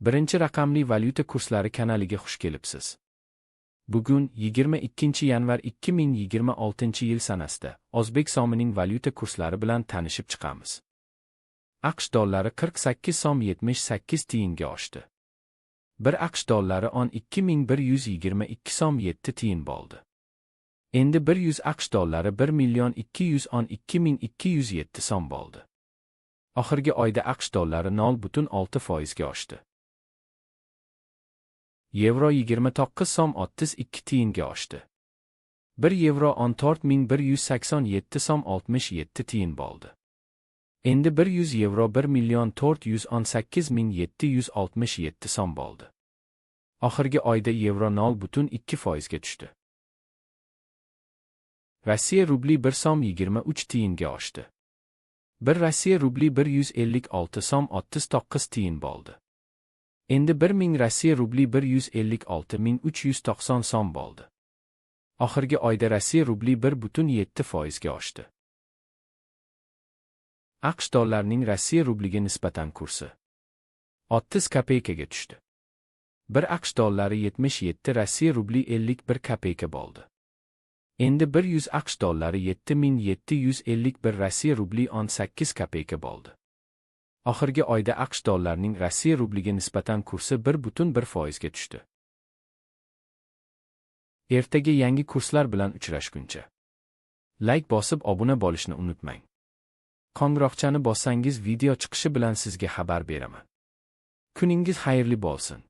Birinchi raqamli valyuta kurslari kanaliga xush kelibsiz. Bugun 22 yanvar 2026 yil sanasida O'zbek so'mining valyuta kurslari bilan tanishib chiqamiz. AQSh dollari 48 so'm 78 tiyinga oshdi. 1 AQSh dollari 12.122 so'm 7 tiyin bo'ldi. Endi 100 AQSh dollari 1.212.207 so'm bo'ldi. Oxirgi oyda AQSh dollari 0.6% ga oshdi. Yevro 29 so'm 32 tiyinga oshdi. 1 yevro 14.187 so'm 67 tiyin bo'ldi. Endi 100 yevro 1.418.767 so'm bo'ldi. Oxirgi oyda yevro 0.2% ga tushdi. Rossiya rubli 1 so'm 23 tiyinga oshdi. 1 Rossiya rubli 156 so'm 39 tiyin bo'ldi. Endi 1000 Rossiya rubli 156.390 so'm bo'ldi. Oxirgi oyda Rossiya rubli 1.7% ga oshdi. AQSh dollarining Rossiya rubliga nisbatan kursi 30 kopeykaga tushdi. 1 AQSh dollari 77 Rossiya rubli 51 kopeyka bo'ldi. Endi 100 AQSh dollari 7751 Rossiya rubli 18 kopeyka bo'ldi. Oxirgi oyda AQSh dollarining Rossiya rubliga nisbatan kursi 1.1% ga tushdi. Ertaga yangi kurslar bilan uchrashguncha like bosib obuna bo'lishni unutmang. Qo'ng'iroqchani bossangiz video chiqishi bilan sizga xabar beraman. Kuningiz xayrli bo'lsin.